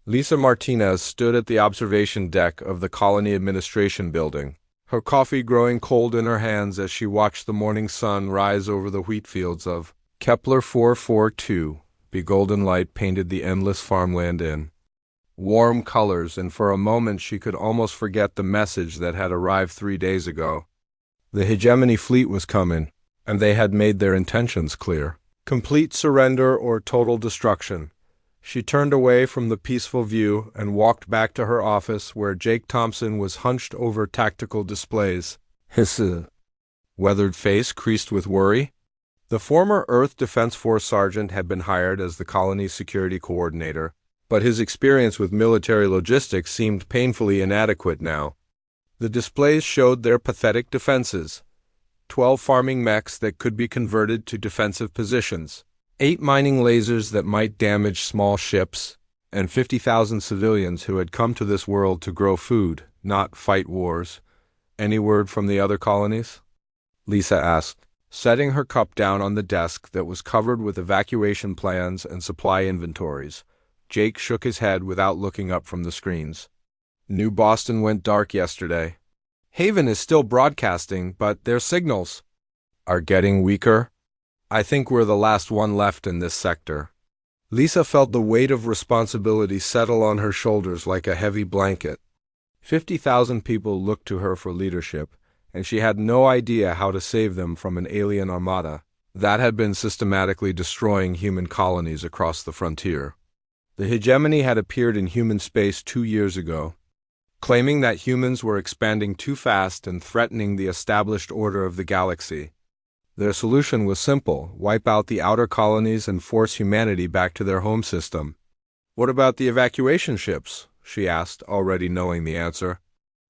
Lisa Martinez stood at the observation deck of the Colony Administration Building, her coffee growing cold in her hands as she watched the morning sun rise over the wheat fields of Kepler 442. The golden light painted the endless farmland in warm colors, and for a moment she could almost forget the message that had arrived 3 days ago. The hegemony fleet was coming, and they had made their intentions clear. Complete surrender or total destruction. She turned away from the peaceful view and walked back to her office where Jake Thompson was hunched over tactical displays, his weathered face creased with worry. The former Earth Defense Force sergeant had been hired as the colony's security coordinator, but his experience with military logistics seemed painfully inadequate now. The displays showed their pathetic defenses: 12 farming mechs that could be converted to defensive positions, 8 mining lasers that might damage small ships, and 50,000 civilians who had come to this world to grow food, not fight wars. Any word from the other colonies? Lisa asked, setting her cup down on the desk that was covered with evacuation plans and supply inventories. Jake shook his head without looking up from the screens. New Boston went dark yesterday. Haven is still broadcasting, but their signals are getting weaker. I think we're the last one left in this sector. Lisa felt the weight of responsibility settle on her shoulders like a heavy blanket. 50,000 people looked to her for leadership, and she had no idea how to save them from an alien armada that had been systematically destroying human colonies across the frontier. The hegemony had appeared in human space 2 years ago, claiming that humans were expanding too fast and threatening the established order of the galaxy. Their solution was simple: wipe out the outer colonies and force humanity back to their home system. What about the evacuation ships? She asked, already knowing the answer.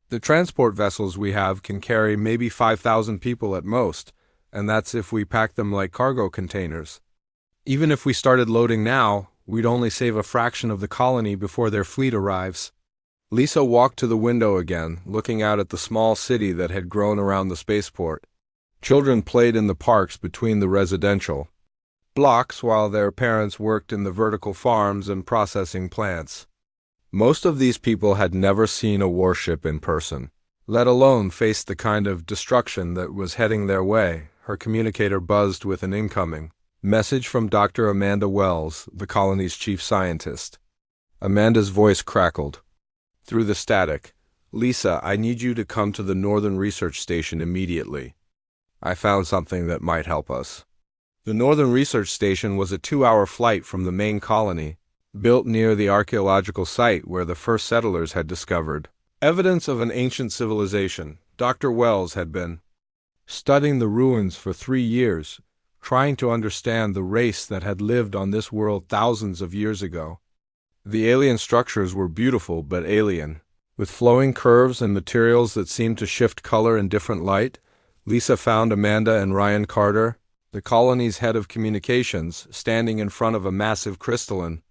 The transport vessels we have can carry maybe 5,000 people at most, and that's if we pack them like cargo containers. Even if we started loading now, we'd only save a fraction of the colony before their fleet arrives. Lisa walked to the window again, looking out at the small city that had grown around the spaceport. Children played in the parks between the residential blocks while their parents worked in the vertical farms and processing plants. Most of these people had never seen a warship in person, let alone faced the kind of destruction that was heading their way. Her communicator buzzed with an incoming message from Dr. Amanda Wells, the colony's chief scientist. Amanda's voice crackled through the static. Lisa, I need you to come to the Northern Research Station immediately. I found something that might help us. The Northern Research Station was a 2-hour flight from the main colony, built near the archaeological site where the first settlers had discovered evidence of an ancient civilization. Dr. Wells had been studying the ruins for 3 years, trying to understand the race that had lived on this world thousands of years ago. The alien structures were beautiful but alien, with flowing curves and materials that seemed to shift color in different light. Lisa found Amanda and Ryan Carter, the colony's head of communications, standing in front of a massive crystalline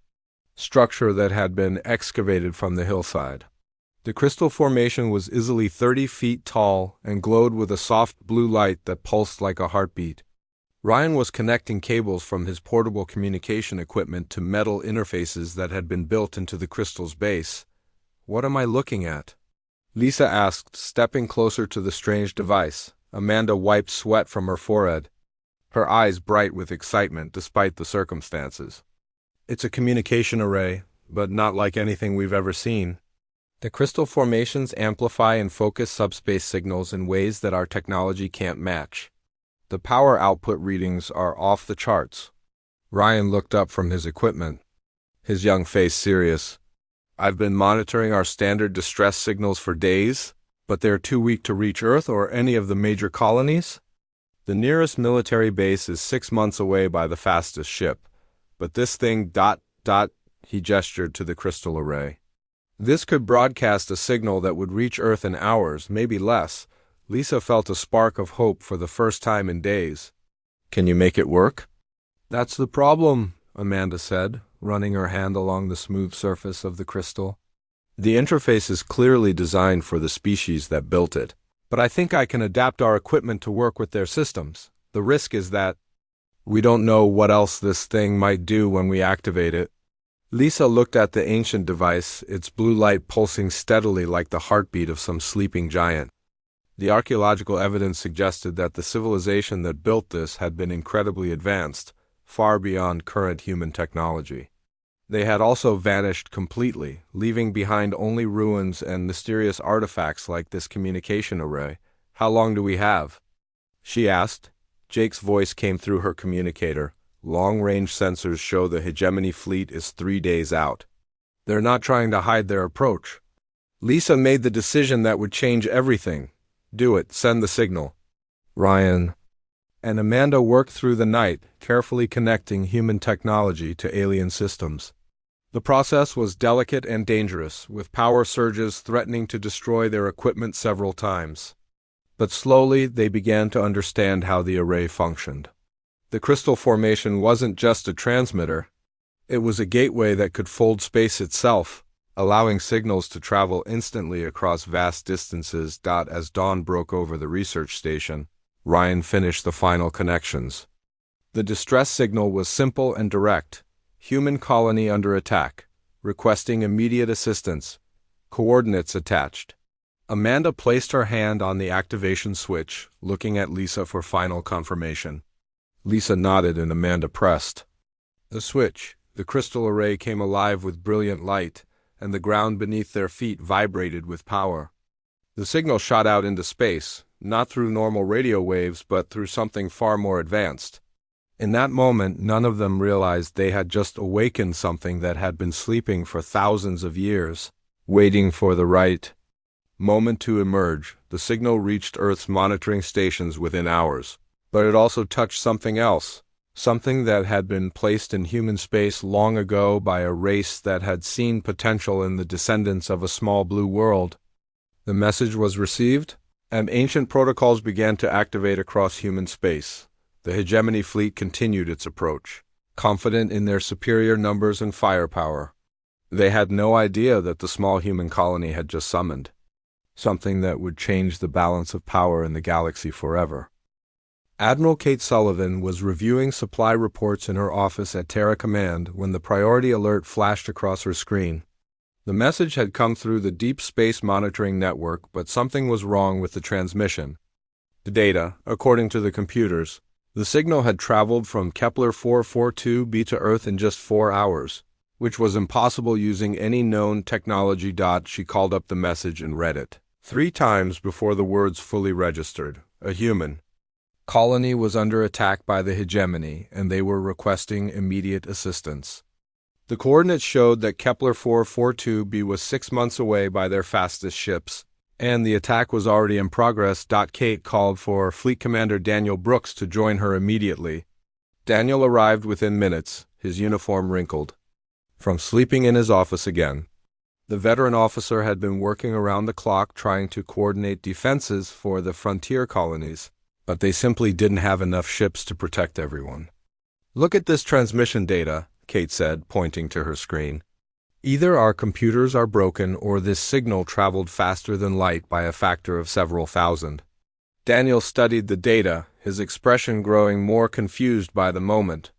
structure that had been excavated from the hillside. The crystal formation was easily 30 feet tall and glowed with a soft blue light that pulsed like a heartbeat. Ryan was connecting cables from his portable communication equipment to metal interfaces that had been built into the crystal's base. What am I looking at? Lisa asked, stepping closer to the strange device. Amanda wiped sweat from her forehead, her eyes bright with excitement despite the circumstances. It's a communication array, but not like anything we've ever seen. The crystal formations amplify and focus subspace signals in ways that our technology can't match. The power output readings are off the charts. Ryan looked up from his equipment, his young face serious. I've been monitoring our standard distress signals for days, but they're too weak to reach Earth or any of the major colonies. The nearest military base is 6 months away by the fastest ship, but this thing ... he gestured to the crystal array. This could broadcast a signal that would reach Earth in hours, maybe less. Lisa felt a spark of hope for the first time in days. Can you make it work? That's the problem, Amanda said, running her hand along the smooth surface of the crystal. The interface is clearly designed for the species that built it, but I think I can adapt our equipment to work with their systems. The risk is that we don't know what else this thing might do when we activate it. Lisa looked at the ancient device, its blue light pulsing steadily like the heartbeat of some sleeping giant. The archaeological evidence suggested that the civilization that built this had been incredibly advanced, far beyond current human technology. They had also vanished completely, leaving behind only ruins and mysterious artifacts like this communication array. "How long do we have?" she asked. Jake's voice came through her communicator. "Long-range sensors show the hegemony fleet is 3 days out. They're not trying to hide their approach." Lisa made the decision that would change everything. "Do it. Send the signal." Ryan and Amanda worked through the night, carefully connecting human technology to alien systems. The process was delicate and dangerous, with power surges threatening to destroy their equipment several times. But slowly they began to understand how the array functioned. The crystal formation wasn't just a transmitter. It was a gateway that could fold space itself, allowing signals to travel instantly across vast distances. As dawn broke over the research station, Ryan finished the final connections. The distress signal was simple and direct. Human colony under attack, requesting immediate assistance. Coordinates attached. Amanda placed her hand on the activation switch, looking at Lisa for final confirmation. Lisa nodded and Amanda pressed the switch. The crystal array came alive with brilliant light, and the ground beneath their feet vibrated with power. The signal shot out into space, not through normal radio waves but through something far more advanced. In that moment, none of them realized they had just awakened something that had been sleeping for thousands of years, waiting for the right moment to emerge. The signal reached Earth's monitoring stations within hours, but it also touched something else, something that had been placed in human space long ago by a race that had seen potential in the descendants of a small blue world. The message was received, and ancient protocols began to activate across human space. The hegemony fleet continued its approach, confident in their superior numbers and firepower. They had no idea that the small human colony had just summoned something that would change the balance of power in the galaxy forever. Admiral Kate Sullivan was reviewing supply reports in her office at Terra Command when the priority alert flashed across her screen. The message had come through the Deep Space Monitoring Network, but something was wrong with the transmission. The data, according to the computers, the signal had traveled from Kepler 442b to Earth in just 4 hours, which was impossible using any known technology. She called up the message and read it 3 times before the words fully registered. A human colony was under attack by the hegemony, and they were requesting immediate assistance. The coordinates showed that Kepler 442b was 6 months away by their fastest ships, and the attack was already in progress. Kate called for Fleet Commander Daniel Brooks to join her immediately. Daniel arrived within minutes, his uniform wrinkled from sleeping in his office again. The veteran officer had been working around the clock trying to coordinate defenses for the frontier colonies, but they simply didn't have enough ships to protect everyone. "Look at this transmission data," Kate said, pointing to her screen. "Either our computers are broken or this signal traveled faster than light by a factor of several thousand." Daniel studied the data, his expression growing more confused by the moment.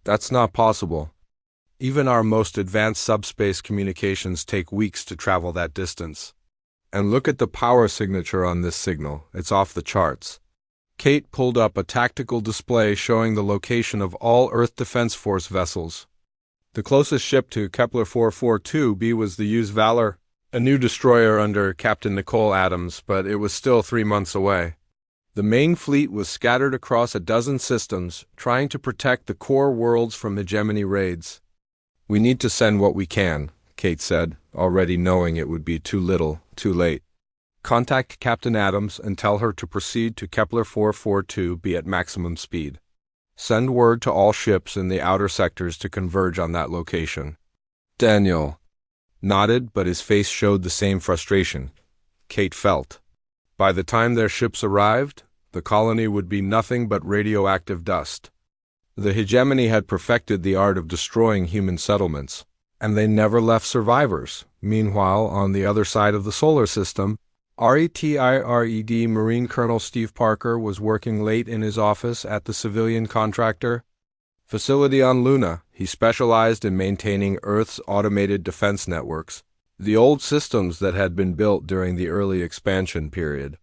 "That's not possible. Even our most advanced subspace communications take weeks to travel that distance. And look at the power signature on this signal. It's off the charts." Kate pulled up a tactical display showing the location of all Earth Defense Force vessels. The closest ship to Kepler 442b was the USS Valor, a new destroyer under Captain Nicole Adams, but it was still 3 months away. The main fleet was scattered across a dozen systems, trying to protect the core worlds from hegemony raids. "We need to send what we can," Kate said, already knowing it would be too little, too late. "Contact Captain Adams and tell her to proceed to Kepler 442b at maximum speed. Send word to all ships in the outer sectors to converge on that location." Daniel nodded, but his face showed the same frustration Kate felt. By the time their ships arrived, the colony would be nothing but radioactive dust. The hegemony had perfected the art of destroying human settlements, and they never left survivors. Meanwhile, on the other side of the solar system, RETIRED Marine Colonel Steve Parker was working late in his office at the civilian contractor facility on Luna. He specialized in maintaining Earth's automated defense networks, the old systems that had been built during the early expansion period.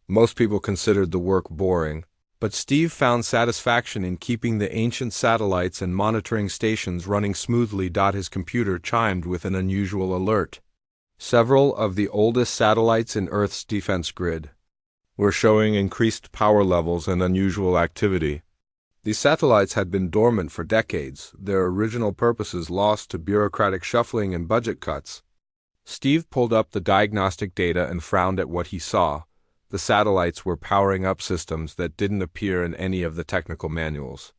Most people considered the work boring, but Steve found satisfaction in keeping the ancient satellites and monitoring stations running smoothly. His computer chimed with an unusual alert. Several of the oldest satellites in Earth's defense grid were showing increased power levels and unusual activity. These satellites had been dormant for decades, their original purposes lost to bureaucratic shuffling and budget cuts. Steve pulled up the diagnostic data and frowned at what he saw. The satellites were powering up systems that didn't appear in any of the technical manuals.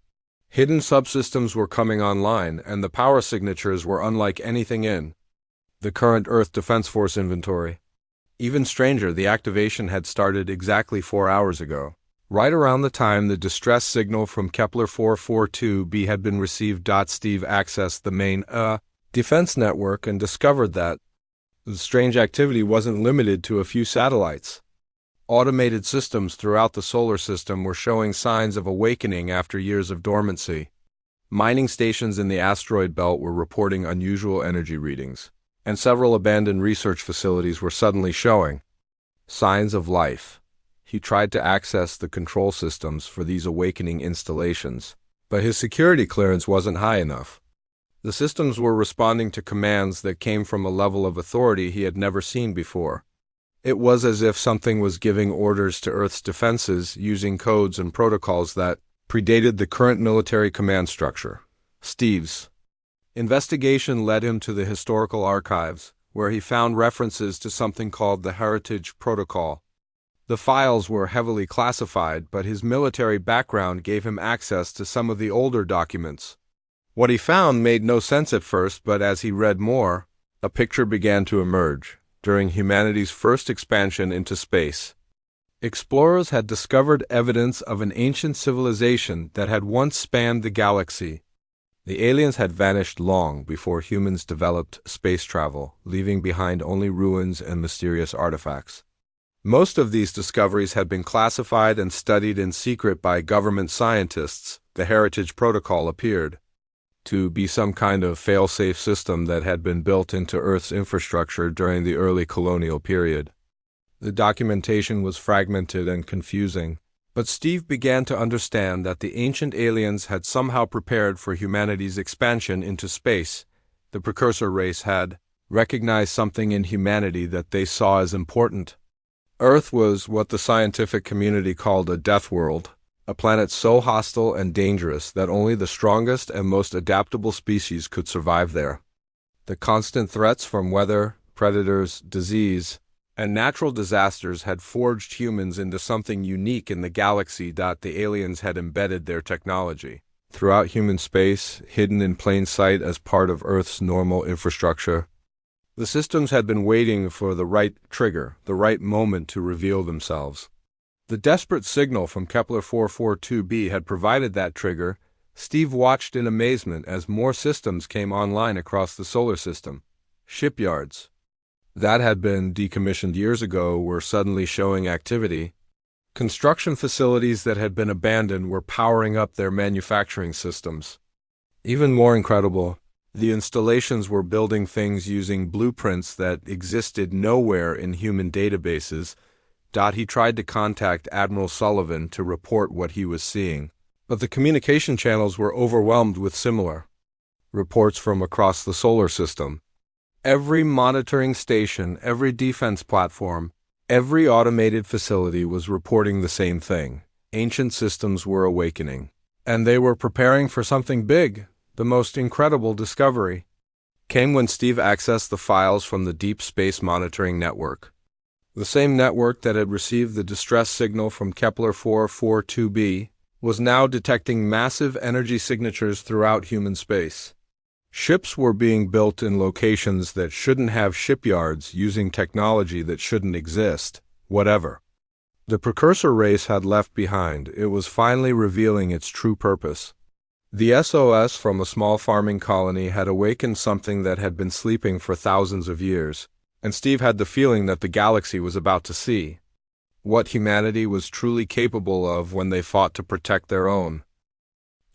Hidden subsystems were coming online, and the power signatures were unlike anything in the current Earth Defense Force inventory. Even stranger, the activation had started exactly 4 hours ago, right around the time the distress signal from Kepler 442b had been received. Steve accessed the main defense network and discovered that the strange activity wasn't limited to a few satellites. Automated systems throughout the solar system were showing signs of awakening after years of dormancy. Mining stations in the asteroid belt were reporting unusual energy readings, and several abandoned research facilities were suddenly showing signs of life. He tried to access the control systems for these awakening installations, but his security clearance wasn't high enough. The systems were responding to commands that came from a level of authority he had never seen before. It was as if something was giving orders to Earth's defenses using codes and protocols that predated the current military command structure. Steve's investigation led him to the historical archives, where he found references to something called the Heritage Protocol. The files were heavily classified, but his military background gave him access to some of the older documents. What he found made no sense at first, but as he read more, a picture began to emerge. During humanity's first expansion into space, explorers had discovered evidence of an ancient civilization that had once spanned the galaxy. The aliens had vanished long before humans developed space travel, leaving behind only ruins and mysterious artifacts. Most of these discoveries had been classified and studied in secret by government scientists. The Heritage Protocol appeared to be some kind of fail-safe system that had been built into Earth's infrastructure during the early colonial period. The documentation was fragmented and confusing, but Steve began to understand that the ancient aliens had somehow prepared for humanity's expansion into space. The precursor race had recognized something in humanity that they saw as important. Earth was what the scientific community called a death world, a planet so hostile and dangerous that only the strongest and most adaptable species could survive there. The constant threats from weather, predators, disease, and natural disasters had forged humans into something unique in the galaxy. The aliens had embedded their technology throughout human space, hidden in plain sight as part of Earth's normal infrastructure. The systems had been waiting for the right trigger, the right moment to reveal themselves. The desperate signal from Kepler 442b had provided that trigger. Steve watched in amazement as more systems came online across the solar system. Shipyards that had been decommissioned years ago were suddenly showing activity. Construction facilities that had been abandoned were powering up their manufacturing systems. Even more incredible, the installations were building things using blueprints that existed nowhere in human databases. He tried to contact Admiral Sullivan to report what he was seeing, but the communication channels were overwhelmed with similar reports from across the solar system. Every monitoring station, every defense platform, every automated facility was reporting the same thing. Ancient systems were awakening, and they were preparing for something big. The most incredible discovery came when Steve accessed the files from the Deep Space Monitoring Network. The same network that had received the distress signal from Kepler 442b was now detecting massive energy signatures throughout human space. Ships were being built in locations that shouldn't have shipyards, using technology that shouldn't exist, whatever the precursor race had left behind. It was finally revealing its true purpose. The SOS from a small farming colony had awakened something that had been sleeping for thousands of years, and Steve had the feeling that the galaxy was about to see what humanity was truly capable of when they fought to protect their own.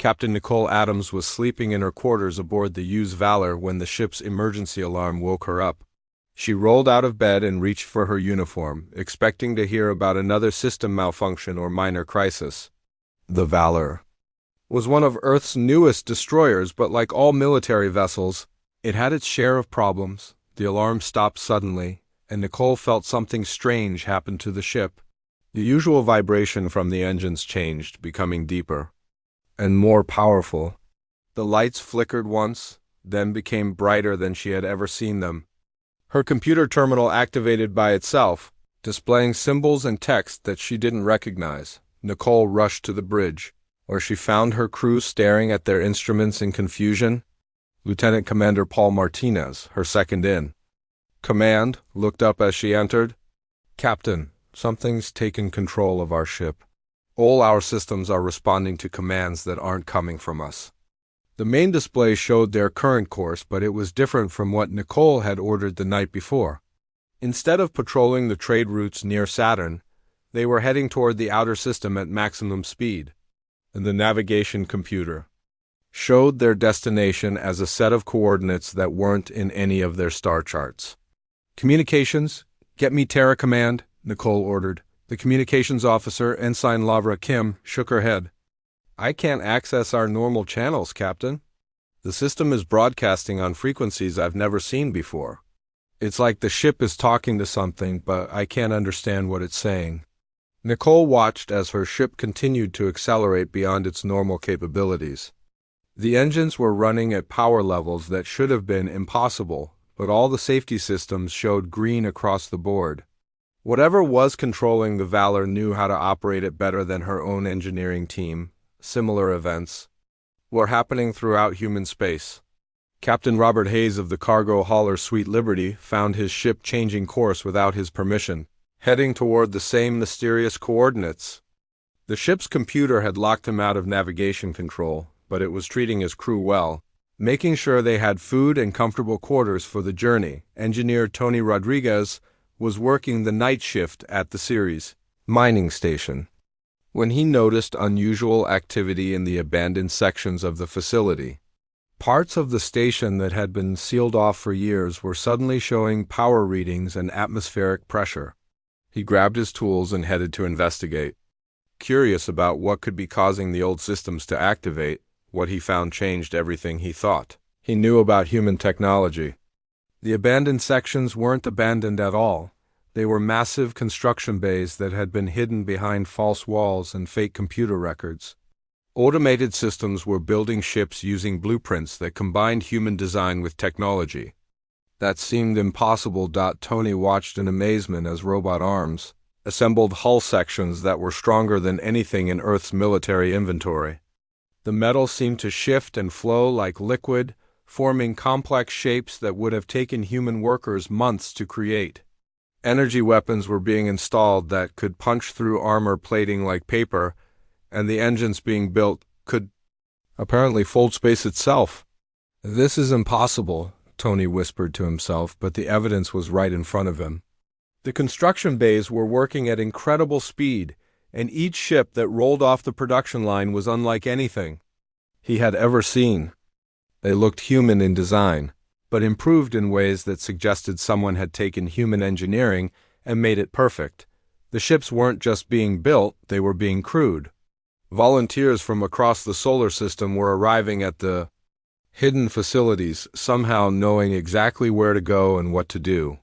Captain Nicole Adams was sleeping in her quarters aboard the USS Valor when the ship's emergency alarm woke her up. She rolled out of bed and reached for her uniform, expecting to hear about another system malfunction or minor crisis. The Valor was one of Earth's newest destroyers, but like all military vessels, it had its share of problems. The alarm stopped suddenly, and Nicole felt something strange happen to the ship. The usual vibration from the engines changed, becoming deeper and more powerful. The lights flickered once, then became brighter than she had ever seen them. Her computer terminal activated by itself, displaying symbols and text that she didn't recognize. Nicole rushed to the bridge, where she found her crew staring at their instruments in confusion. Lieutenant Commander Paul Martinez, her second in command, looked up as she entered. "Captain, something's taken control of our ship. All our systems are responding to commands that aren't coming from us." The main display showed their current course, but it was different from what Nicole had ordered the night before. Instead of patrolling the trade routes near Saturn, they were heading toward the outer system at maximum speed. And the navigation computer showed their destination as a set of coordinates that weren't in any of their star charts. "Communications, get me Terra Command," Nicole ordered. The communications officer, Ensign Lavra Kim, shook her head. "I can't access our normal channels, Captain. The system is broadcasting on frequencies I've never seen before. It's like the ship is talking to something, but I can't understand what it's saying." Nicole watched as her ship continued to accelerate beyond its normal capabilities. The engines were running at power levels that should have been impossible, but all the safety systems showed green across the board. Whatever was controlling the Valor knew how to operate it better than her own engineering team. Similar events were happening throughout human space. Captain Robert Hayes of the cargo hauler Sweet Liberty found his ship changing course without his permission, heading toward the same mysterious coordinates. The ship's computer had locked him out of navigation control, but it was treating his crew well, making sure they had food and comfortable quarters for the journey. Engineer Tony Rodriguez was working the night shift at the Ceres mining station when he noticed unusual activity in the abandoned sections of the facility. Parts of the station that had been sealed off for years were suddenly showing power readings and atmospheric pressure. He grabbed his tools and headed to investigate. Curious about what could be causing the old systems to activate, what he found changed everything he thought he knew about human technology. The abandoned sections weren't abandoned at all. They were massive construction bays that had been hidden behind false walls and fake computer records. Automated systems were building ships using blueprints that combined human design with technology. That seemed impossible. Tony watched in amazement as robot arms assembled hull sections that were stronger than anything in Earth's military inventory. The metal seemed to shift and flow like liquid, forming complex shapes that would have taken human workers months to create. Energy weapons were being installed that could punch through armor plating like paper, and the engines being built could apparently fold space itself. "This is impossible," Tony whispered to himself, but the evidence was right in front of him. The construction bays were working at incredible speed, and each ship that rolled off the production line was unlike anything he had ever seen. They looked human in design, but improved in ways that suggested someone had taken human engineering and made it perfect. The ships weren't just being built, they were being crewed. Volunteers from across the solar system were arriving at the hidden facilities, somehow knowing exactly where to go and what to do.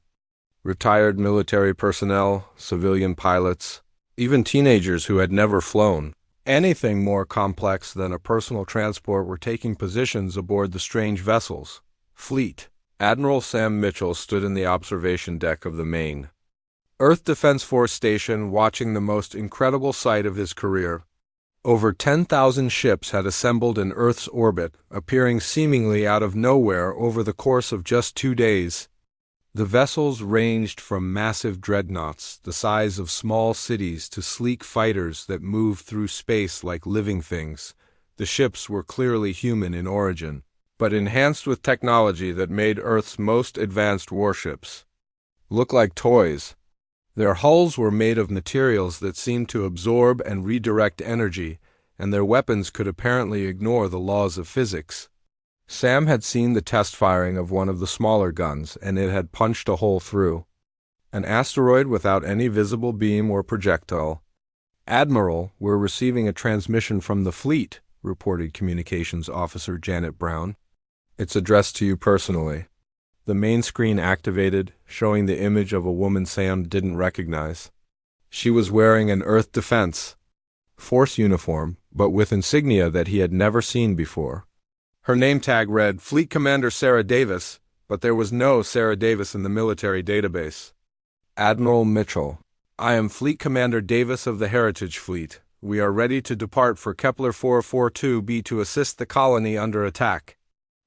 Retired military personnel, civilian pilots, even teenagers who had never flown anything more complex than a personal transport were taking positions aboard the strange vessels. Fleet. Admiral Sam Mitchell stood in the observation deck of the main Earth Defense Force station, watching the most incredible sight of his career. Over 10,000 ships had assembled in Earth's orbit, appearing seemingly out of nowhere over the course of just 2 days. The vessels ranged from massive dreadnoughts, the size of small cities, to sleek fighters that moved through space like living things. The ships were clearly human in origin, but enhanced with technology that made Earth's most advanced warships look like toys. Their hulls were made of materials that seemed to absorb and redirect energy, and their weapons could apparently ignore the laws of physics. Sam had seen the test firing of one of the smaller guns, and it had punched a hole through an asteroid without any visible beam or projectile. "Admiral, we're receiving a transmission from the fleet," reported Communications Officer Janet Brown. "It's addressed to you personally." The main screen activated, showing the image of a woman Sam didn't recognize. She was wearing an Earth Defense Force uniform, but with insignia that he had never seen before. Her name tag read Fleet Commander Sarah Davis, but there was no Sarah Davis in the military database. "Admiral Mitchell, I am Fleet Commander Davis of the Heritage Fleet. We are ready to depart for Kepler 442b to assist the colony under attack.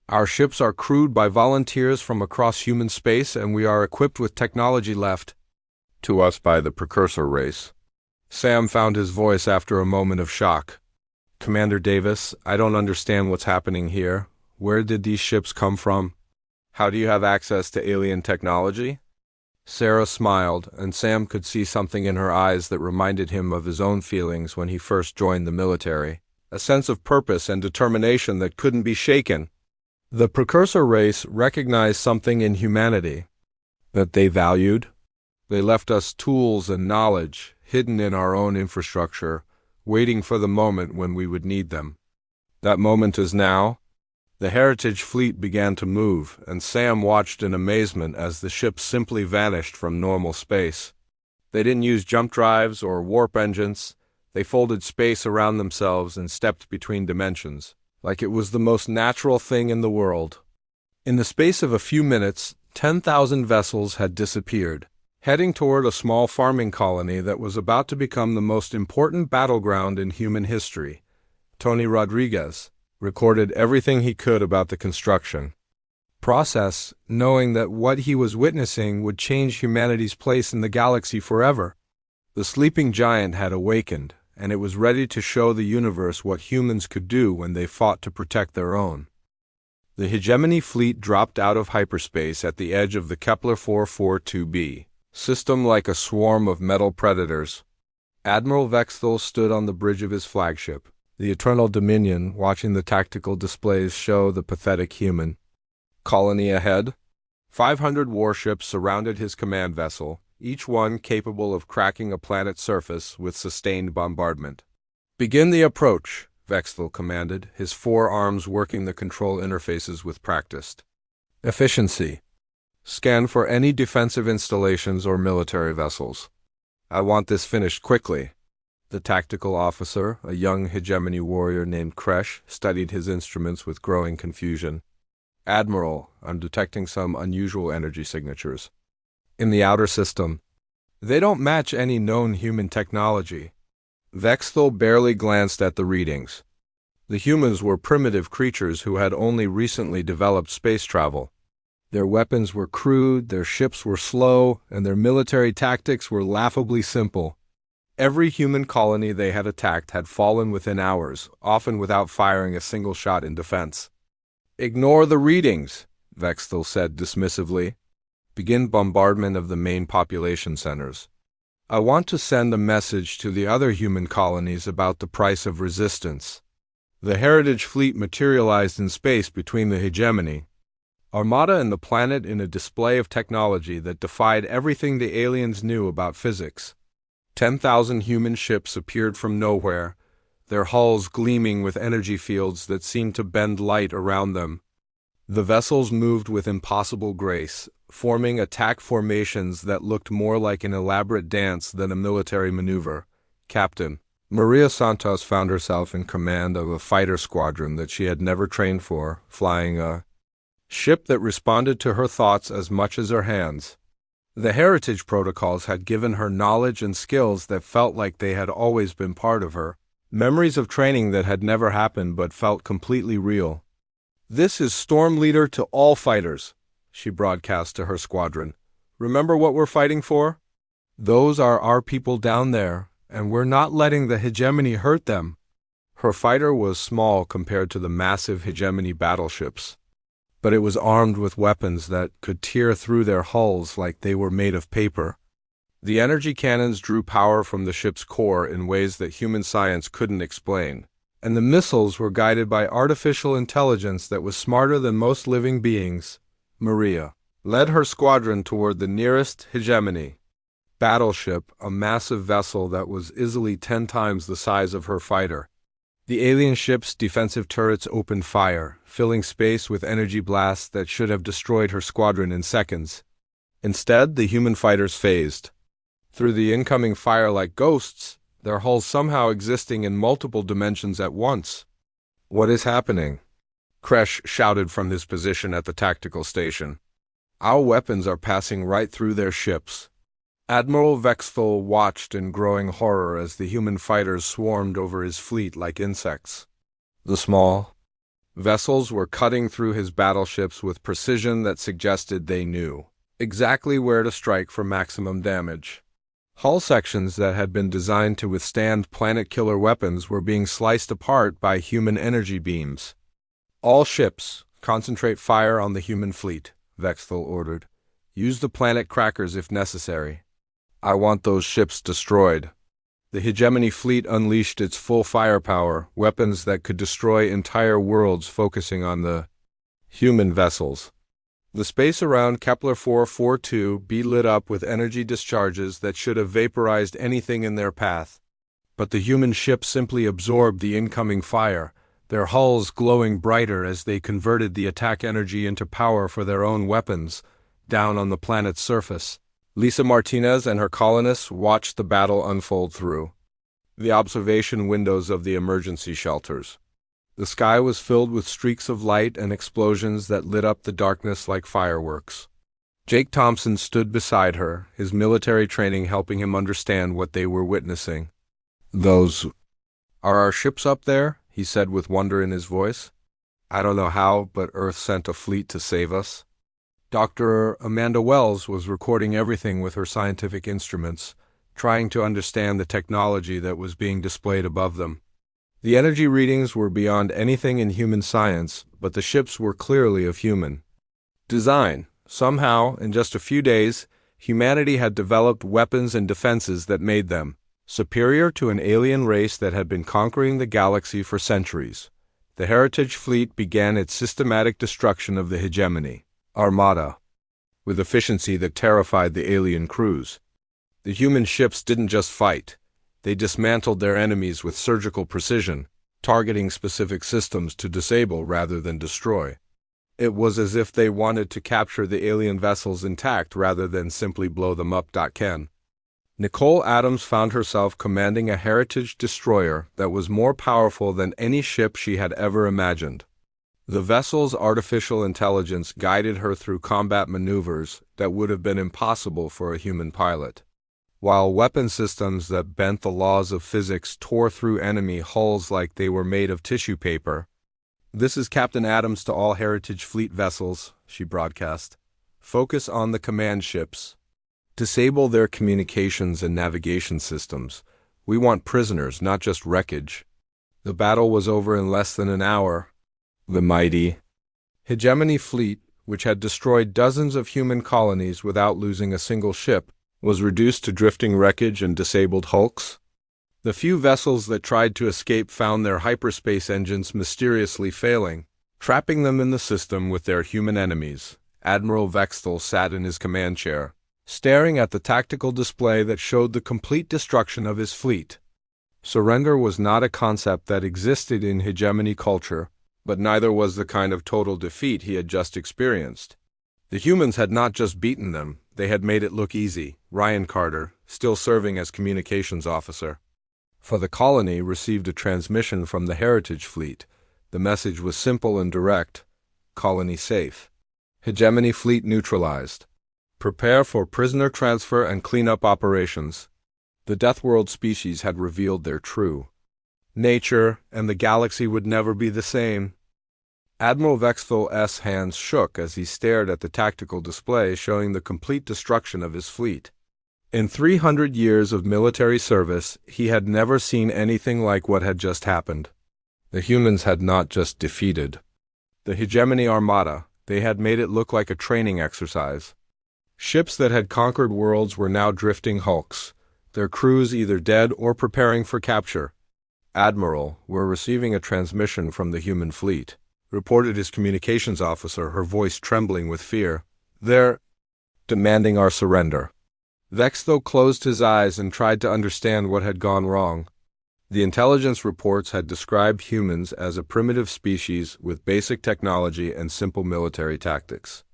Our ships are crewed by volunteers from across human space, and we are equipped with technology left to us by the precursor race." Sam found his voice after a moment of shock. "Commander Davis, I don't understand what's happening here. Where did these ships come from? How do you have access to alien technology?" Sarah smiled, and Sam could see something in her eyes that reminded him of his own feelings when he first joined the military, a sense of purpose and determination that couldn't be shaken. The precursor race recognized something in humanity that they valued. They left us tools and knowledge hidden in our own infrastructure, waiting for the moment when we would need them. That moment is now. The Heritage Fleet began to move, and Sam watched in amazement as the ships simply vanished from normal space. They didn't use jump drives or warp engines. They folded space around themselves and stepped between dimensions, like it was the most natural thing in the world. In the space of a few minutes, 10,000 vessels had disappeared, heading toward a small farming colony that was about to become the most important battleground in human history. Tony Rodriguez recorded everything he could about the construction process, knowing that what he was witnessing would change humanity's place in the galaxy forever. The sleeping giant had awakened, and it was ready to show the universe what humans could do when they fought to protect their own. The Hegemony fleet dropped out of hyperspace at the edge of the Kepler 442b system like a swarm of metal predators. Admiral Vexthal stood on the bridge of his flagship, the Eternal Dominion, watching the tactical displays show the pathetic human colony ahead. 500 warships surrounded his command vessel, each one capable of cracking a planet's surface with sustained bombardment. "Begin the approach," Vexthal commanded, his 4 arms working the control interfaces with practiced efficiency. "Scan for any defensive installations or military vessels. I want this finished quickly." The tactical officer, a young Hegemony warrior named Kresh, studied his instruments with growing confusion. "Admiral, I'm detecting some unusual energy signatures in the outer system. They don't match any known human technology." Vexthal barely glanced at the readings. The humans were primitive creatures who had only recently developed space travel. Their weapons were crude, their ships were slow, and their military tactics were laughably simple. Every human colony they had attacked had fallen within hours, often without firing a single shot in defense. "Ignore the readings," Vexthal said dismissively. "Begin bombardment of the main population centers. I want to send a message to the other human colonies about the price of resistance." The Heritage Fleet materialized in space between the Hegemony Armada and the planet in a display of technology that defied everything the aliens knew about physics. 10,000 human ships appeared from nowhere, their hulls gleaming with energy fields that seemed to bend light around them. The vessels moved with impossible grace, forming attack formations that looked more like an elaborate dance than a military maneuver. Captain Maria Santos found herself in command of a fighter squadron that she had never trained for, flying a ship that responded to her thoughts as much as her hands. The heritage protocols had given her knowledge and skills that felt like they had always been part of her, memories of training that had never happened but felt completely real. "This is Storm Leader to all fighters," she broadcast to her squadron. "Remember what we're fighting for? Those are our people down there, and we're not letting the Hegemony hurt them." Her fighter was small compared to the massive Hegemony battleships, but it was armed with weapons that could tear through their hulls like they were made of paper. The energy cannons drew power from the ship's core in ways that human science couldn't explain. and the missiles were guided by artificial intelligence that was smarter than most living beings. Maria led her squadron toward the nearest hegemony battleship, a massive vessel that was easily 10 times the size of her fighter. The alien ship's defensive turrets opened fire, filling space with energy blasts that should have destroyed her squadron in seconds. Instead, the human fighters phased through the incoming fire like ghosts, their hulls somehow existing in multiple dimensions at once. "What is happening?" Kresh shouted from his position at the tactical station. "Our weapons are passing right through their ships." Admiral Vexthal watched in growing horror as the human fighters swarmed over his fleet like insects. The small vessels were cutting through his battleships with precision that suggested they knew exactly where to strike for maximum damage. Hull sections that had been designed to withstand planet-killer weapons were being sliced apart by human energy beams. "All ships, concentrate fire on the human fleet," Vexthal ordered. "Use the planet crackers if necessary. I want those ships destroyed." The hegemony fleet unleashed its full firepower, weapons that could destroy entire worlds focusing on the human vessels. The space around Kepler 442b lit up with energy discharges that should have vaporized anything in their path. But the human ships simply absorbed the incoming fire, their hulls glowing brighter as they converted the attack energy into power for their own weapons. Down on the planet's surface, Lisa Martinez and her colonists watched the battle unfold through the observation windows of the emergency shelters. The sky was filled with streaks of light and explosions that lit up the darkness like fireworks. Jake Thompson stood beside her, his military training helping him understand what they were witnessing. "Those are our ships up there?" he said with wonder in his voice. "I don't know how, but Earth sent a fleet to save us." Dr. Amanda Wells was recording everything with her scientific instruments, trying to understand the technology that was being displayed above them. The energy readings were beyond anything in human science, but the ships were clearly of human design. Somehow, in just a few days, humanity had developed weapons and defenses that made them superior to an alien race that had been conquering the galaxy for centuries. The Heritage Fleet began its systematic destruction of the hegemony Armada with efficiency that terrified the alien crews. The human ships didn't just fight. They dismantled their enemies with surgical precision, targeting specific systems to disable rather than destroy. It was as if they wanted to capture the alien vessels intact rather than simply blow them up. Ken. Nicole Adams found herself commanding a Heritage destroyer that was more powerful than any ship she had ever imagined. The vessel's artificial intelligence guided her through combat maneuvers that would have been impossible for a human pilot, while weapon systems that bent the laws of physics tore through enemy hulls like they were made of tissue paper. "This is Captain Adams to all Heritage Fleet vessels," she broadcast. "Focus on the command ships. Disable their communications and navigation systems. We want prisoners, not just wreckage." The battle was over in less than an hour. The mighty Hegemony Fleet, which had destroyed dozens of human colonies without losing a single ship, was reduced to drifting wreckage and disabled hulks. The few vessels that tried to escape found their hyperspace engines mysteriously failing, trapping them in the system with their human enemies. Admiral Vexthal sat in his command chair, staring at the tactical display that showed the complete destruction of his fleet. Surrender was not a concept that existed in hegemony culture, but neither was the kind of total defeat he had just experienced. The humans had not just beaten them, they had made it look easy. Ryan Carter, still serving as communications officer for the colony, received a transmission from the Heritage Fleet. The message was simple and direct: colony safe. Hegemony Fleet neutralized. Prepare for prisoner transfer and cleanup operations. The Deathworld species had revealed their true nature, and the galaxy would never be the same. Admiral Vexthal's hands shook as he stared at the tactical display showing the complete destruction of his fleet. In 300 years of military service, he had never seen anything like what had just happened. The humans had not just defeated the Hegemony Armada, they had made it look like a training exercise. Ships that had conquered worlds were now drifting hulks, their crews either dead or preparing for capture. Admiral, we're receiving a transmission from the human fleet, reported his communications officer, her voice trembling with fear. They're demanding our surrender. Vexthel closed his eyes and tried to understand what had gone wrong. The intelligence reports had described humans as a primitive species with basic technology and simple military tactics.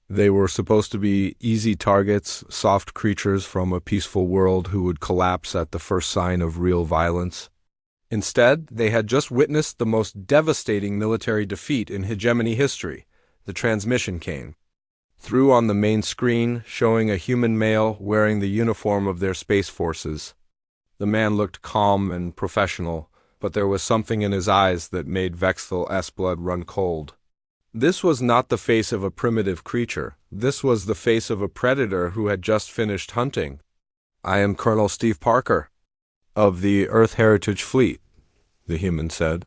They were supposed to be easy targets, soft creatures from a peaceful world who would collapse at the first sign of real violence. Instead, they had just witnessed the most devastating military defeat in hegemony history. The transmission came through on the main screen, showing a human male wearing the uniform of their space forces. The man looked calm and professional, but there was something in his eyes that made Vexthel's blood run cold. This was not the face of a primitive creature. This was the face of a predator who had just finished hunting. "I am Colonel Steve Parker, of the Earth Heritage Fleet," the human said.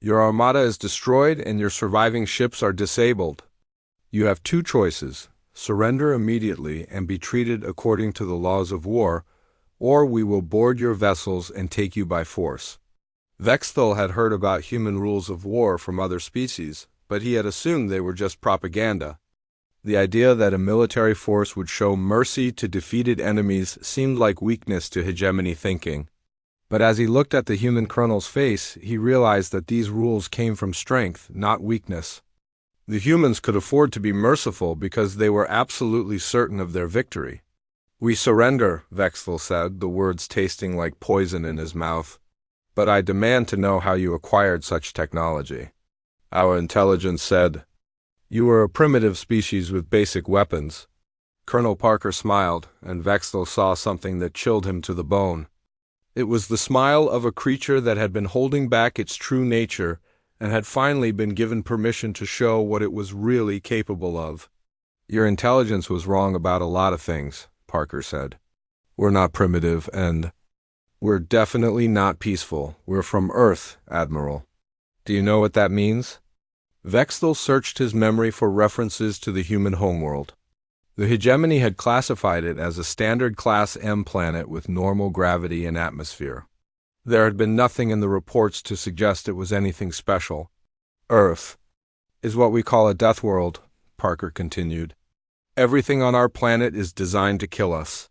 "Your armada is destroyed and your surviving ships are disabled. You have two choices: surrender immediately and be treated according to the laws of war, or we will board your vessels and take you by force." Vexthel had heard about human rules of war from other species, but he had assumed they were just propaganda. The idea that a military force would show mercy to defeated enemies seemed like weakness to hegemony thinking. But as he looked at the human colonel's face, he realized that these rules came from strength, not weakness. The humans could afford to be merciful because they were absolutely certain of their victory. "We surrender," Vexthel said, the words tasting like poison in his mouth. "But I demand to know how you acquired such technology." Our intelligence said, "You are a primitive species with basic weapons." Colonel Parker smiled, and Vexthel saw something that chilled him to the bone. It was the smile of a creature that had been holding back its true nature and had finally been given permission to show what it was really capable of. "Your intelligence was wrong about a lot of things," Parker said. "We're not primitive, and we're definitely not peaceful. We're from Earth, Admiral." "Do you know what that means?" Vexthel searched his memory for references to the human homeworld. The hegemony had classified it as a standard Class M planet with normal gravity and atmosphere. There had been nothing in the reports to suggest it was anything special. "Earth is what we call a death world," Parker continued. "Everything on our planet is designed to kill us.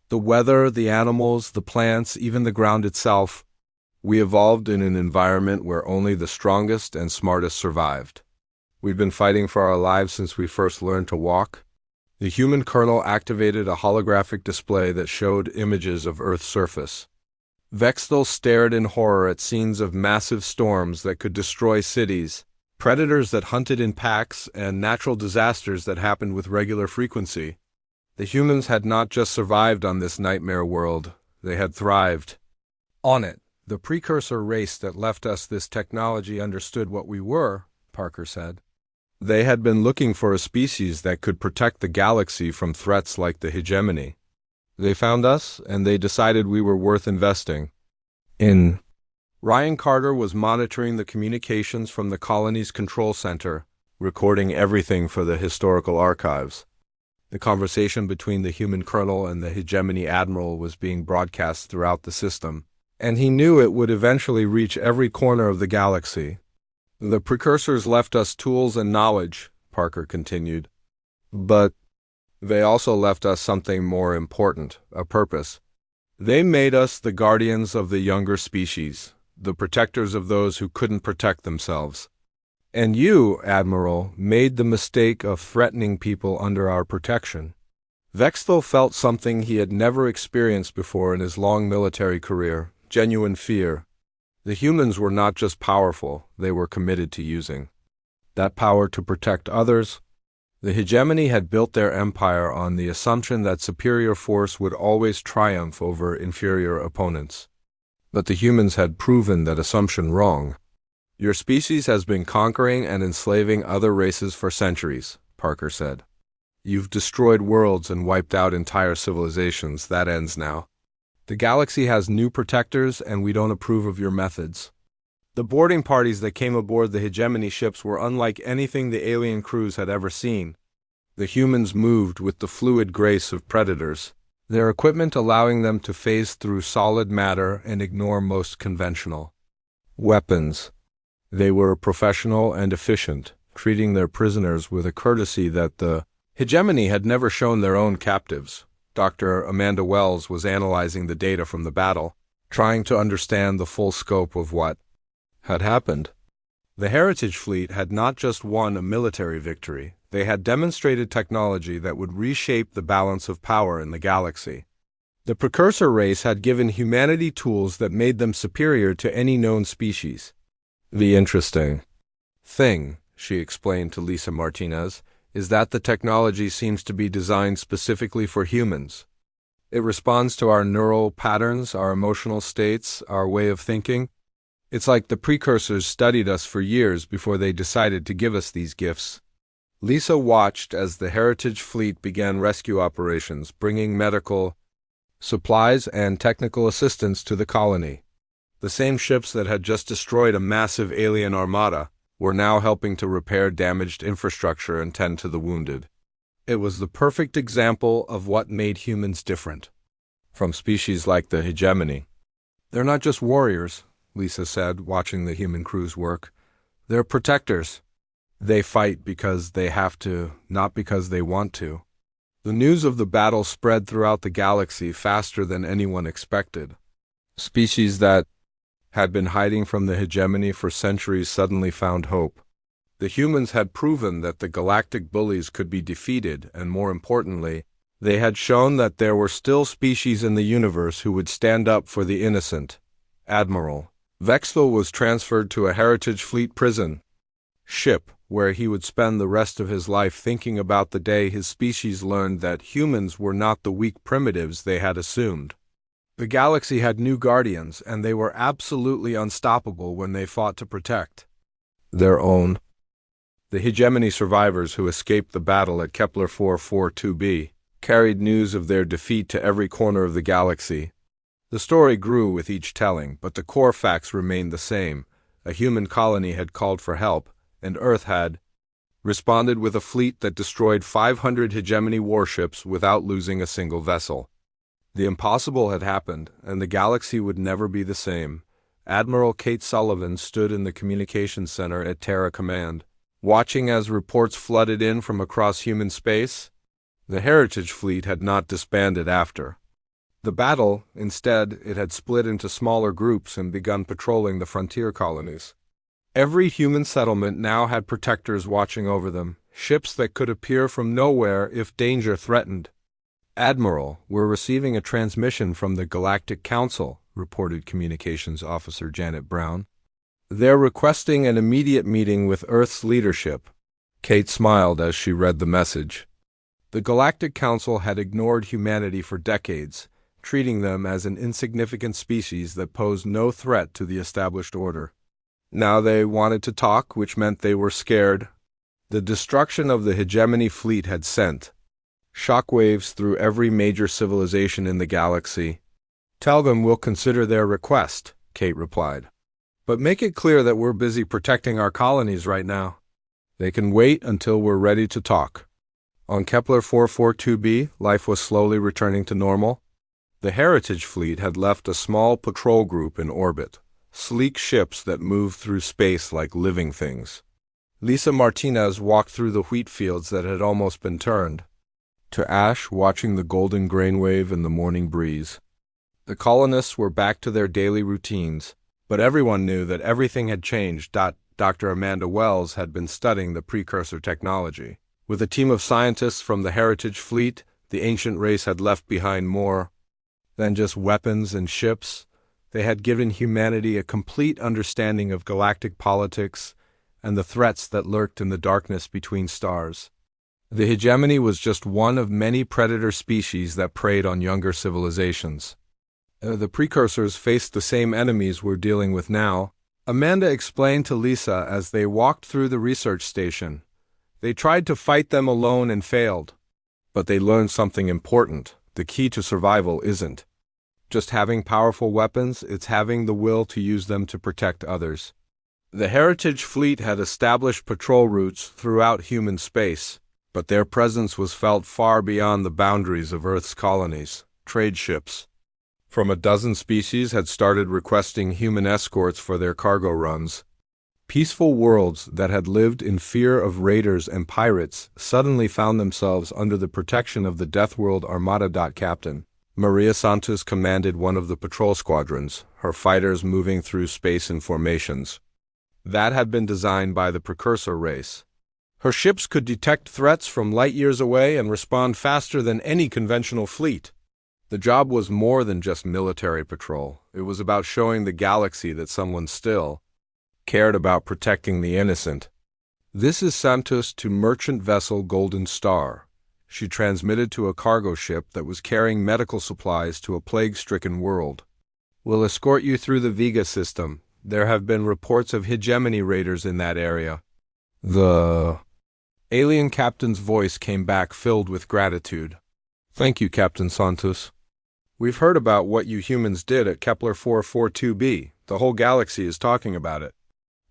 The weather, the animals, the plants, even the ground itself. We evolved in an environment where only the strongest and smartest survived. We've been fighting for our lives since we first learned to walk." The human colonel activated a holographic display that showed images of Earth's surface. Vexthel stared in horror at scenes of massive storms that could destroy cities, predators that hunted in packs, and natural disasters that happened with regular frequency. The humans had not just survived on this nightmare world, they had thrived on it. "The precursor race that left us this technology understood what we were," Parker said. "They had been looking for a species that could protect the galaxy from threats like the hegemony. They found us, and they decided we were worth investing in." Ryan Carter was monitoring the communications from the colony's control center, recording everything for the historical archives. The conversation between the human colonel and the hegemony admiral was being broadcast throughout the system, and he knew it would eventually reach every corner of the galaxy. "The precursors left us tools and knowledge," Parker continued. "But they also left us something more important, a purpose. They made us the guardians of the younger species, the protectors of those who couldn't protect themselves. And you, Admiral, made the mistake of threatening people under our protection." Vexthel felt something he had never experienced before in his long military career, genuine fear. The humans were not just powerful, they were committed to using that power to protect others. The hegemony had built their empire on the assumption that superior force would always triumph over inferior opponents. But the humans had proven that assumption wrong. "Your species has been conquering and enslaving other races for centuries," Parker said. "You've destroyed worlds and wiped out entire civilizations. That ends now. The galaxy has new protectors, and we don't approve of your methods." The boarding parties that came aboard the hegemony ships were unlike anything the alien crews had ever seen. The humans moved with the fluid grace of predators. their equipment allowing them to phase through solid matter and ignore most conventional weapons. They were professional and efficient, treating their prisoners with a courtesy that the hegemony had never shown their own captives. Dr. Amanda Wells was analyzing the data from the battle, trying to understand the full scope of what had happened. The Heritage Fleet had not just won a military victory, they had demonstrated technology that would reshape the balance of power in the galaxy. The Precursor race had given humanity tools that made them superior to any known species. The interesting thing, she explained to Lisa Martinez, is that the technology seems to be designed specifically for humans. It responds to our neural patterns, our emotional states, our way of thinking. It's like the precursors studied us for years before they decided to give us these gifts. Lisa watched as the Heritage Fleet began rescue operations, bringing medical supplies and technical assistance to the colony. The same ships that had just destroyed a massive alien armada were now helping to repair damaged infrastructure and tend to the wounded. It was the perfect example of what made humans different from species like the hegemony. They're not just warriors, Lisa said, watching the human crews work. They're protectors. They fight because they have to, not because they want to. The news of the battle spread throughout the galaxy faster than anyone expected. Species that had been hiding from the hegemony for centuries suddenly found hope. The humans had proven that the galactic bullies could be defeated, and more importantly, they had shown that there were still species in the universe who would stand up for the innocent. Admiral Vexville was transferred to a Heritage Fleet prison ship, where he would spend the rest of his life thinking about the day his species learned that humans were not the weak primitives they had assumed. The galaxy had new guardians, and they were absolutely unstoppable when they fought to protect their own. The hegemony survivors who escaped the battle at Kepler 442b carried news of their defeat to every corner of the galaxy. The story grew with each telling, but the core facts remained the same. A human colony had called for help, and Earth had responded with a fleet that destroyed 500 hegemony warships without losing a single vessel. The impossible had happened, and the galaxy would never be the same. Admiral Kate Sullivan stood in the communications center at Terra Command, watching as reports flooded in from across human space. The Heritage Fleet had not disbanded after the battle. Instead, it had split into smaller groups and begun patrolling the frontier colonies. Every human settlement now had protectors watching over them, ships that could appear from nowhere if danger threatened. "Admiral, we're receiving a transmission from the Galactic Council," reported Communications Officer Janet Brown. "They're requesting an immediate meeting with Earth's leadership." Kate smiled as she read the message. The Galactic Council had ignored humanity for decades, treating them as an insignificant species that posed no threat to the established order. Now they wanted to talk, which meant they were scared. The destruction of the hegemony fleet had sent shockwaves through every major civilization in the galaxy. "Tell them we'll consider their request," Kate replied. "But make it clear that we're busy protecting our colonies right now. They can wait until we're ready to talk." On Kepler 442b, life was slowly returning to normal. The Heritage Fleet had left a small patrol group in orbit, sleek ships that moved through space like living things. Lisa Martinez walked through the wheat fields that had almost been turned to ash, watching the golden grain wave in the morning breeze. The colonists were back to their daily routines, but everyone knew that everything had changed. Dr. Amanda Wells had been studying the precursor technology. With a team of scientists from the Heritage Fleet, the ancient race had left behind more than just weapons and ships. They had given humanity a complete understanding of galactic politics and the threats that lurked in the darkness between stars. The hegemony was just one of many predator species that preyed on younger civilizations. The precursors faced the same enemies we're dealing with now. Amanda explained to Lisa as they walked through the research station. They tried to fight them alone and failed. But they learned something important. The key to survival isn't just having powerful weapons, it's having the will to use them to protect others. The Heritage Fleet had established patrol routes throughout human space, but their presence was felt far beyond the boundaries of Earth's colonies. trade ships from a dozen species had started requesting human escorts for their cargo runs. Peaceful worlds that had lived in fear of raiders and pirates suddenly found themselves under the protection of the Deathworlder Armada. Captain Maria Santos commanded one of the patrol squadrons, her fighters moving through space in formations that had been designed by the precursor race. Her ships could detect threats from light years away and respond faster than any conventional fleet. The job was more than just military patrol. It was about showing the galaxy that someone still cared about protecting the innocent. "This is Santos to merchant vessel Golden Star," she transmitted to a cargo ship that was carrying medical supplies to a plague-stricken world. "We'll escort you through the Vega system. There have been reports of hegemony raiders in that area." The alien captain's voice came back filled with gratitude. "Thank you, Captain Santos. We've heard about what you humans did at Kepler 442b. The whole galaxy is talking about it."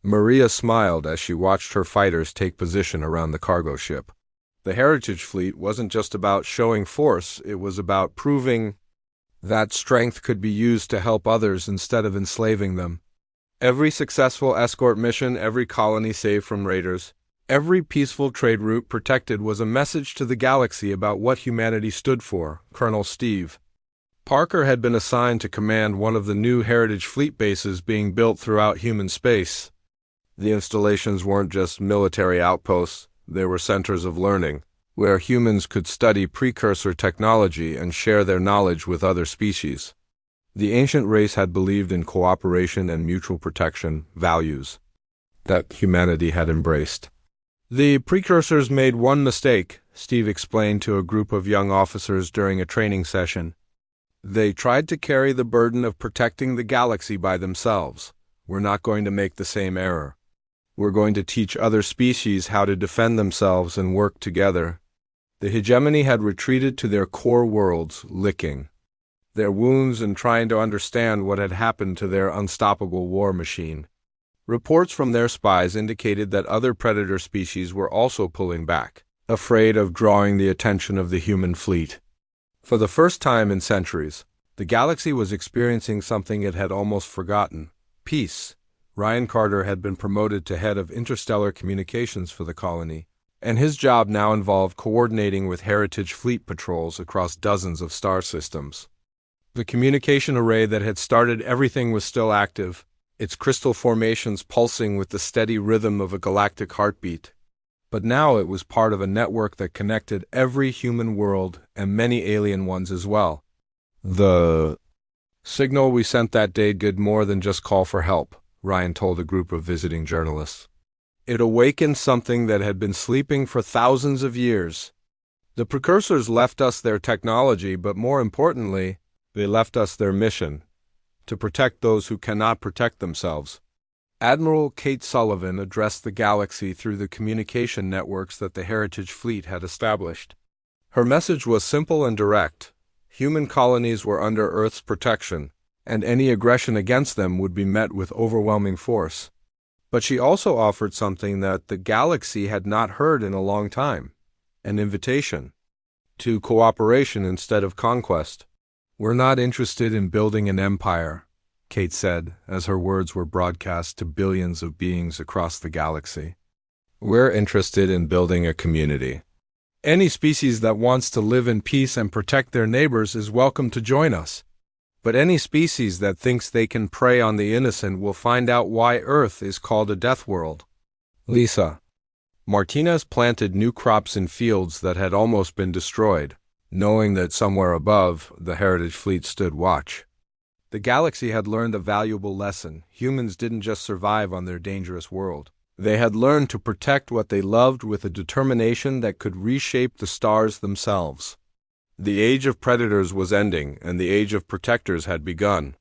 Maria smiled as she watched her fighters take position around the cargo ship. The Heritage Fleet wasn't just about showing force, it was about proving that strength could be used to help others instead of enslaving them. Every successful escort mission, every colony saved from raiders, every peaceful trade route protected was a message to the galaxy about what humanity stood for. Colonel Steve Parker had been assigned to command one of the new Heritage Fleet bases being built throughout human space. The installations weren't just military outposts, they were centers of learning, where humans could study precursor technology and share their knowledge with other species. The ancient race had believed in cooperation and mutual protection, values that humanity had embraced. "The precursors made one mistake," Steve explained to a group of young officers during a training session. "They tried to carry the burden of protecting the galaxy by themselves. We're not going to make the same error. We're going to teach other species how to defend themselves and work together." The hegemony had retreated to their core worlds, licking their wounds and trying to understand what had happened to their unstoppable war machine. Reports from their spies indicated that other predator species were also pulling back, afraid of drawing the attention of the human fleet. For the first time in centuries, the galaxy was experiencing something it had almost forgotten: peace. Ryan Carter had been promoted to head of interstellar communications for the colony, and his job now involved coordinating with Heritage Fleet patrols across dozens of star systems. The communication array that had started everything was still active, its crystal formations pulsing with the steady rhythm of a galactic heartbeat. But now it was part of a network that connected every human world and many alien ones as well. The signal we sent that day did more than just call for help, Ryan told a group of visiting journalists. It awakened something that had been sleeping for thousands of years. The precursors left us their technology, but more importantly, they left us their mission: to protect those who cannot protect themselves. Admiral Kate Sullivan addressed the galaxy through the communication networks that the Heritage Fleet had established. Her message was simple and direct. Human colonies were under Earth's protection, and any aggression against them would be met with overwhelming force. But she also offered something that the galaxy had not heard in a long time: an invitation to cooperation instead of conquest. "We're not interested in building an empire," Kate said, as her words were broadcast to billions of beings across the galaxy. "We're interested in building a community. Any species that wants to live in peace and protect their neighbors is welcome to join us. But any species that thinks they can prey on the innocent will find out why Earth is called a death world." Lisa Martinez planted new crops in fields that had almost been destroyed, knowing that somewhere above, the Heritage Fleet stood watch. The galaxy had learned a valuable lesson. Humans didn't just survive on their dangerous world. They had learned to protect what they loved with a determination that could reshape the stars themselves. The age of predators was ending, and the age of protectors had begun.